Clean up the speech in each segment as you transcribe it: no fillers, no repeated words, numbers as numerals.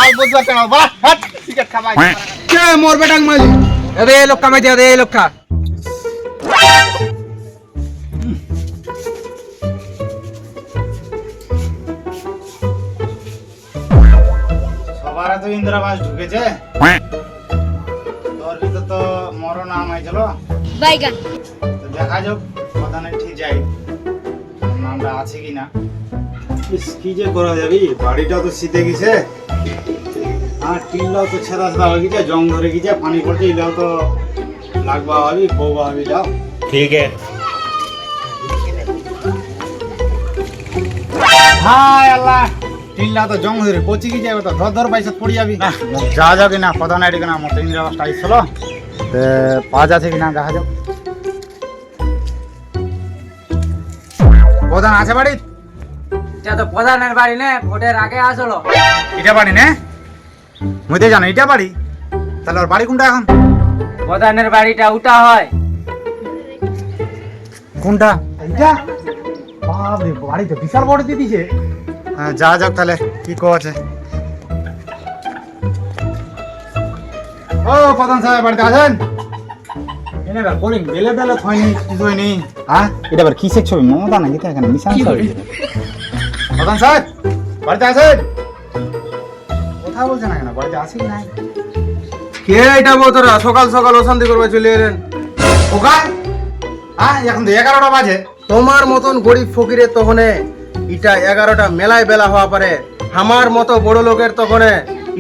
মাল বুঝবা কেন বাড়া হাট সিগারেট খাবাই কে মোর বেটাং মালি এবে এই লোক কামাই দে এই লোক খা সবার তো ইন্দিরাবাস ঢুকেছে তোর ভিতর তো মরণ নাম হয়েছিল বাইগান তো দেখা যাক কথা নাই ঠিক যাই নামটা আছে কি না কি যে করা যাবি বাড়িটা তো শীতে গেছে আর টিল্লাও তো ছেঁড়া ছেঁড়া হয়ে গেছে জং ধরে গেছে পানি পড়ছে এটাও তো লাগবা হবি বৌবা হবি যাও ঠিক হায় আল্লাহ টিল্লা তো জং ধরে পচি গেছে এবার তো ধর ধর পয়সা পড়ে যাবি যা যাও কিনা কথা নাই কিনা মতো ইন্দিরাবাসটা আইসলো পাওয়া যাচ্ছে কিনা দেখা যাক প্রধান আছে বাড়ি এটা তো প্রধানের বাড়ি নে ভোটের আগে আসলো এটা বাড়ি নে মুই তো জানো এটা বাড়ি তাহলে ওর বাড়ি কোনটা এখন প্রধানের বাড়িটা উঠা হয় কোনটা এটা বাপরে বাড়ি তো বিশাল বড় দিয়ে দিছে যা যাক তাহলে কি কো আছে ও প্রধান সাহেব বাড়িতে আছেন এনে বার কলিং বেলে বেলে থইনি কিছু হয়নি হ্যাঁ এটা আবার কিসের ছবি মমতা নাকি তো এখানে মিশান ছবি প্রধান সাহেব বাড়িতে আছেন কথা বলছেন না কেন বাড়িতে আছি কি নাই কে এটা তোরা সকাল সকাল অশান্তি করবে চলে এলেন ওখান হ্যাঁ এখন তো 11টা বাজে তোমার মতন গরিব ফকিরের তখনে ইটা 11টা মেলায় বেলা হওয়া পারে আমার মতো বড় লোকের তখনে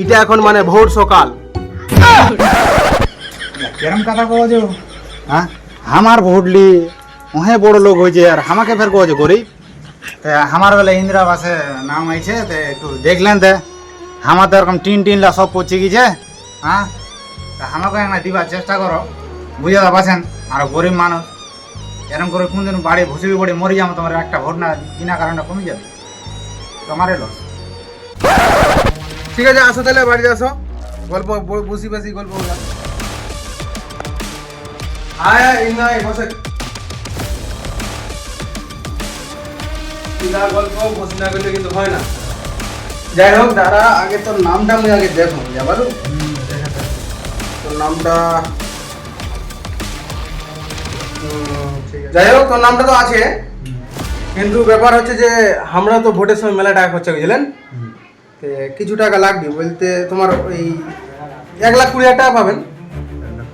ইটা এখন মানে ভোর সকাল কেরম কথা কো যে হ্যাঁ আমার ভোটলি ওহে বড় লোক হয়েছে আর আমাকে ফের কো যে গরিব আমার বেলা ইন্দিরাবাসে নাম আইছে তো একটু দেখলেন তো আমার তো এরকম টিনলা সব পচে গেছে হ্যাঁ তা আমাকে একটা দিবার চেষ্টা করো বুঝে পাচ্ছেন আর গরিব মানুষ এরকম করে কোনদিন বাড়ি ভুসিবি বাড়ি মরে যাবো তোমার একটা ভোট না বিনা কারণে কমে যাবে তোমারই লস ঠিক আছে আসো তাহলে বাড়িতে আসো গল্প বসি বসি গল্প বলা আয় ইন্দাই বসে ইলা গল্প বসি না করলে কিন্তু হয় না যাই হোক দাঁড়া আগে তোর নামটা আমি আগে দেখো যাবারু তোর নামটা যাই হোক তোর নামটা তো আছে কিন্তু ব্যাপার হচ্ছে যে আমরা তো ভোটের সময় মেলা টাকা খরচা বুঝলেন কিছু টাকা লাগবে বলতে তোমার ওই 1,20,000 টাকা পাবেন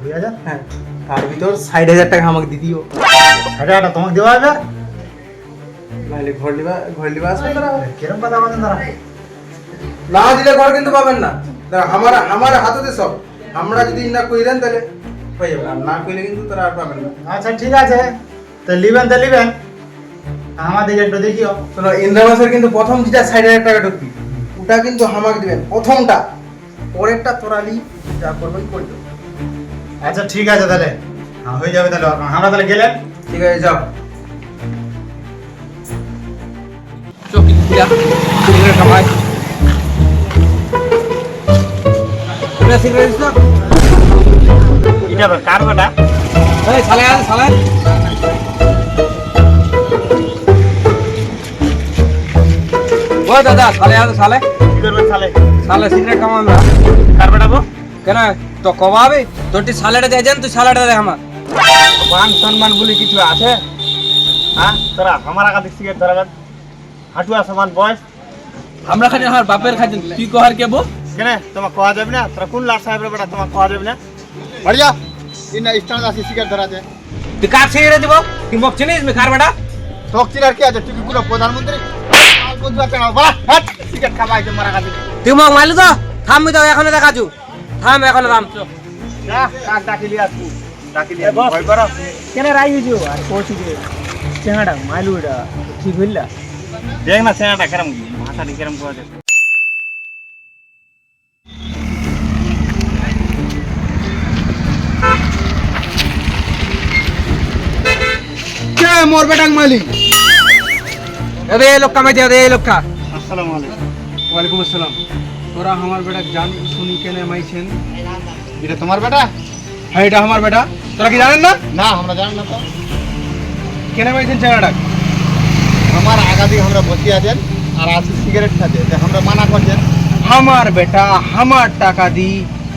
20,000 হ্যাঁ তার ভিতর 60,000 টাকা আমাকে দিয়ে দিও এটা তোমাকে দেওয়া হবে নাহলে ঘর লিবা আসবে তারা কিরম কথা বলেন তারা না দিলে ঘর কিন্তু পাবেন না দাঁড়া, আমার হাতে সব আমরা যদি না কই দেন তাহলে হয়ে যাবে আর না কইলে কিন্তু তারা আর পাবেন না আচ্ছা ঠিক আছে তো লিবেন আমাদের একটু দেখিও শোনো ইন্দ্রাবাসের কিন্তু প্রথম যেটা 60,000 টাকা ঢুকবি ওটা কিন্তু আমাকে দিবেন প্রথমটা পরেরটা তোরালি যা করবেন করে দেবো আচ্ছা ঠিক আছে তাহলে হ্যাঁ হয়ে যাবে তাহলে আমরা তাহলে গেলেন ঠিক আছে যাও চোখি খুলা সিগারেট কামাই পুরা সিগারেট দিছ এটা কার বাটা এই সালে আয় সালে ও দাদা সালে আয় সালে কি করবেন তাহলে সালে সিগারেট কামাবে কার বাটাবো কেন তো কবাবে তোটি সালেটা দেন তুই সালেটা দে আমার মান সম্মান বলে কিছু আছে হ্যাঁ তোরা আমার আগা দিচ্ছি ধরা হাঁটুয়া সমান বয়স আমরা খালি আমার বাপের খালি তুই কহার কে বো কেন তোমার কোয়া যাবে না তোরা কোন লাট সাহেবের বেটা তোমার কোয়া যাবে না বাড়ি যা ইনা স্ট্যান্ড আছে সিগারেট ধরাতে তুই কার সিগারেট দিব তুই মোক চিনিস মে খার বেটা তকচির আর কি আছে তুই পুরো প্রধানমন্ত্রী মাল বুঝবা কেন বাড়া হাট সিগারেট খাবাই তোমার আগা দিচ্ছি তুই মোক মাইলু তো থামবি তো এখনো দেখাছু থাম এখনো থাম যা কাক ডাকিলি আর তুই ডাকিলি ভয় করো কেন রাই হইছো আর কোচি যে চেঙ্গাটা মাইলুটা ঠিক হইলা দেখ না সেনাটা কেরম ভাষাটি কেরম কোয়া যায় কে মোর বেটাং মালি এবে এই লোক কামাই দে এই লোক খা আসসালামু আলাইকুম ওয়ালাইকুম আসসালাম তোরা আমার বেটা জান শুনি কেনে মাইছেন এটা তোমার বেটা হ্যাঁ এটা আমার বেটা তোরা কি জানেন না না আমরা জানি না তো কেনে মাইছেন চেঙ্গাটা আমার আগাদি আমরা বসে আছেন আর আছি সিগারেট খাতে আমরা মানা করছেন আমার বেটা আমার টাকা দি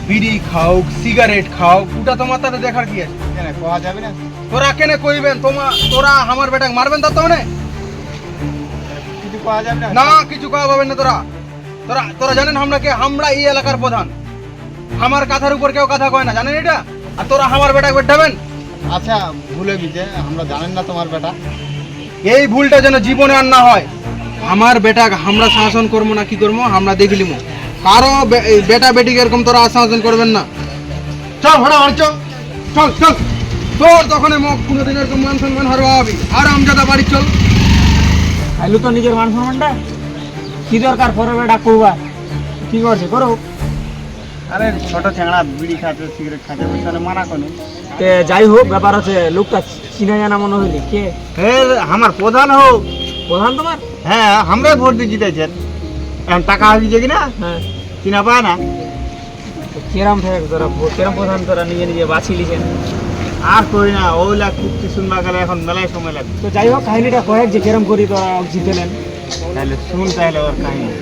বিড়ি খাও সিগারেট খাও ওটা তোমার তাতে দেখার কি আছে? কেন কোয়া যাবে না? তোরা কেনে কইবেন তোরা আমার বেটাকে মারবেন তার তো মানে কিছু কোয়া যাবে না? না কিছু কওয়া পাবেন না। তোরা তোরা তোরা জানেন আমরা কে? আমরা এই এলাকার প্রধান। আমার কথার উপর কেউ কথা কয় না, জানেন এটা? আর তোরা আমার বেটাকে বেঠাবেন? আচ্ছা ভুলে গেছে, আমরা জানেন না তোমার বেটা। এই ভুলটা যেন জীবনে আর না হয়। আমার বেটাকে আমরা শাসন করবো না কি করবো আমরা দেখলিম। কারো বেটা বেটিকে এরকম তোরা শাসন করবেন না। চল ভাড়া আর চল চল চল। তোর তখন কোনোদিন এরকম মান সম্মান হারবা হবি। আর আমজাদা বাড়ি চল। খাইলু তো নিজের মান সম্মানটা, কি দরকার পরে বেটা কৌবা কি করছে করো। আরে ছোট চ্যাংড়া বিড়ি খাচ্ছে সিগারেট খাচ্ছে ওইখানে মানা করুন। তে যাই হোক, ব্যাপার হচ্ছে লোকটা চিনা জানা মনে হইলে কে? হ্যাঁ আমার প্রধান হোক। প্রধান তোমার? হ্যাঁ আমরা ভোট দিয়ে জিতেছেন, এখন টাকা হয়েছে কিনা হ্যাঁ। চিনা পায় না। তো কেরাম থাকে তোরা, কেরাম প্রধান তোরা নিজে নিজে বাছি লিখেন। আর কই না ওইলা কুক্তি শুনবা গেলে এখন মেলায় সময় লাগবে। তো যাই হোক, কাহিনীটা কয়েক যে কেরাম করি তোরা জিতেলেন। তাহলে শুন তাহলে ওর কাহিনী।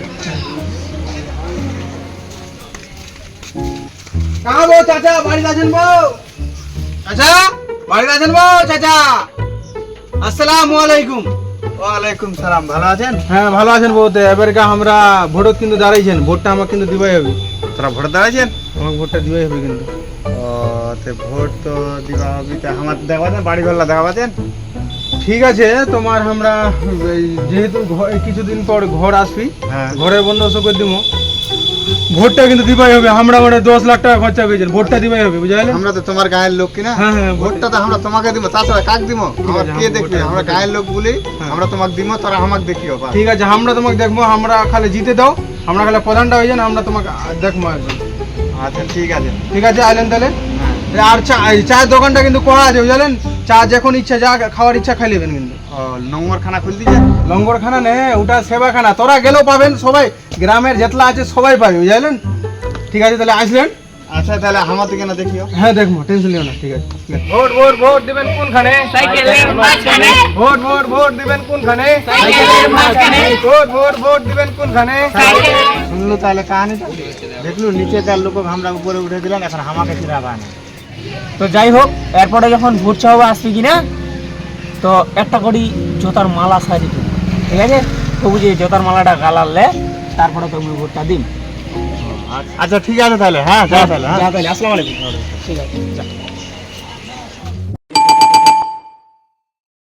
কাহা বউ চাচা বাড়িতে আছেন বউ? চাচা বাড়িতে আছেন বউ? চাচা আসসালামু আলাইকুম। ওয়ালাইকুম সালাম, ভালো আছেন? হ্যাঁ ভালো আছেন বউ। এবারকে আমরা ভোটত কিন্তু দাঁড়াইছেন, ভোটটা আমাকে কিন্তু দিবাই হবে। তোরা ভোট দাঁড়াইছেন? আমাকে ভোটটা দিবাই হবে কিন্তু। ও তে ভোট তো দিবা হবে, তা আমার দেখাবেন বাড়ি ঘরলা দেখাবেন? ঠিক আছে, তোমার আমরা এই যেহেতু কিছুদিন পর ঘর আসবি, হ্যাঁ। ঘরের বন্দোবস্ত করে দিব। ভোটটা কিন্তু দিবাই হবে। আমরা মানে 10 লাখ টাকা খরচা করেছেন, ভোটটা দিবাই হবে বুঝাইলে? আমরা তো তোমার গায়ের লোক কিনা। হ্যাঁ হ্যাঁ ভোটটা তো আমরা তোমাকে দিব, তাছাড়া কাক দিব? আমার আছে, কে আমরা দেখবে? ভোটটা আমরা দিব। গায়ের লোক বলি, হ্যাঁ। আমরা তোমাকে দিব, তোরা আমাকে দেখিও বাস। ঠিক আছে, আমরা তোমাকে দেখবো। আমরা খালি জিতে দাও, আমরা খালি প্রধানটা হয়ে যান, আমরা তোমাকে দেখবো একদম। আচ্ছা ঠিক আছে। ঠিক আছে আইলেন তাহলে। হ্যাঁ। আর চায়ের দোকানটা কিন্তু করা আছে বুঝলেন? চা যখন ইচ্ছা যা খাওয়ার ইচ্ছা খাই নেবেন কিন্তু। ও নম্বর খানা খুল দিছে? লঙ্গরখানা নে, ওটা সেবাখানা। তোরা গেলেও পাবেন, সবাই গ্রামের যেতলা আছে সবাই পাবে বুঝলেন? ঠিক আছে তাহলে আসলেন। আচ্ছা তাহলে আমাদের কেন দেখিও? হ্যাঁ দেখবো, টেনশন নিও না। ঠিক আছে। ভোট ভোট ভোট দিবেন কোনখানে? সাইকেলের মাঝখানে, ভোট ভোট ভোট দিবেন কোনখানে? সাইকেলের মাঝখানে, ভোট ভোট ভোট দিবেন কোনখানে? শুনলো তাহলে কাহিনীটা, দেখলু নিচে তার লোক আমরা উপরে উঠে দিলেন, এখন আমাকে চিরাবা না। তো যাই হোক, এরপরে যখন ভোট চাওয়া আসবি কিনা, তো একটা করি জোতার মালা সারি দিবি, ঠিক আছে? তবু যে জোতার মালাটা গালালে তারপরে তুমি ভোটটা দিন। আচ্ছা ঠিক আছে তাহলে। হ্যাঁ যা তাহলে। হ্যাঁ যা তাহলে, আসসালামু আলাইকুম। ঠিক আছে যা।